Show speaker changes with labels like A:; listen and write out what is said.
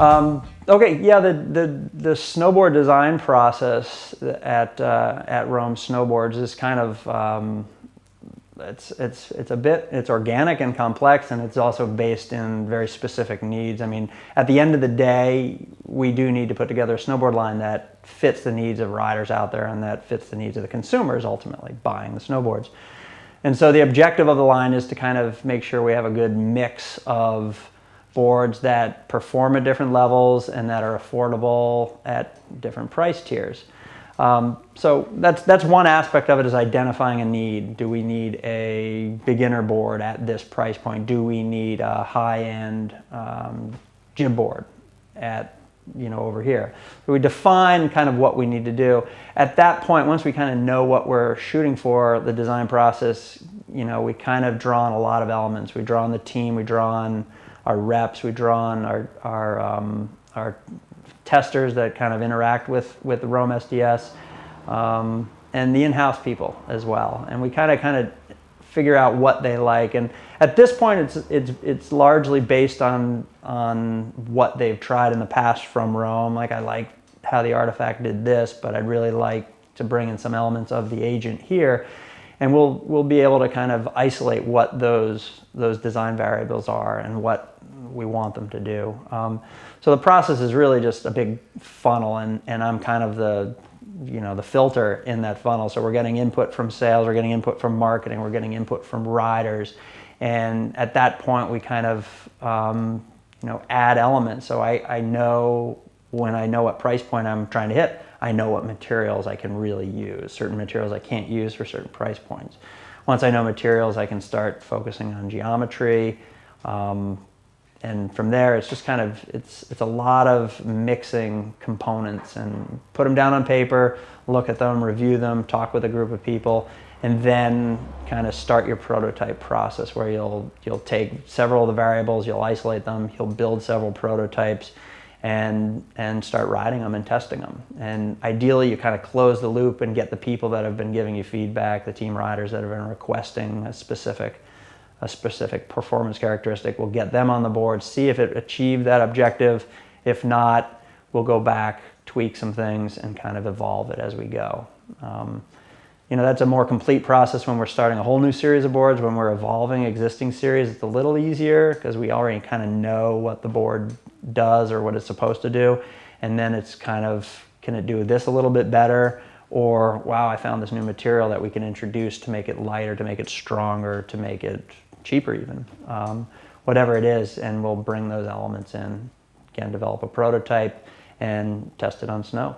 A: Okay, yeah, the snowboard design process at Rome Snowboards is kind of it's organic and complex, and it's also based in very specific needs. I mean, at the end of the day, we do need to put together a snowboard line that fits the needs of riders out there and that fits the needs of the consumers ultimately buying the snowboards. And so the objective of the line is to kind of make sure we have a good mix of boards that perform at different levels and that are affordable at different price tiers. So that's one aspect of it, is identifying a need. Do we need a beginner board at this price point? Do we need a high-end gym board at, over here? So we define kind of what we need to do. At that point, once we kind of know what we're shooting for, the design process, we kind of draw on a lot of elements. We draw on the team, we draw on our reps, we draw on our testers that kind of interact with the RomeSDS, and the in-house people as well. And we kind of figure out what they like. And at this point, it's largely based on what they've tried in the past from Rome. Like, I like how the artifact did this, but I'd really like to bring in some elements of the agent here. And we'll be able to kind of isolate what those design variables are and what we want them to do. So the process is really just a big funnel, and I'm kind of the filter in that funnel. So we're getting input from sales, we're getting input from marketing, we're getting input from riders, and at that point we kind of add elements. So I know, when I know what price point I'm trying to hit, I know what materials I can really use. Certain materials I can't use for certain price points. Once I know materials, I can start focusing on geometry. And from there, it's just kind of, it's a lot of mixing components and put them down on paper, look at them, review them, talk with a group of people, and then kind of start your prototype process, where you'll take several of the variables, you'll isolate them, you'll build several prototypes, and start riding them and testing them. And ideally, you kind of close the loop and get the people that have been giving you feedback, the team riders that have been requesting a specific performance characteristic. We'll get them on the board, see if it achieved that objective. If not, we'll go back, tweak some things, and kind of evolve it as we go. That's a more complete process when we're starting a whole new series of boards. When we're evolving existing series, it's a little easier because we already kind of know what the board does or what it's supposed to do. And then it's kind of, can it do this a little bit better? Or, wow, I found this new material that we can introduce to make it lighter, to make it stronger, to make it cheaper even, whatever it is, and we'll bring those elements in, again, develop a prototype and test it on snow.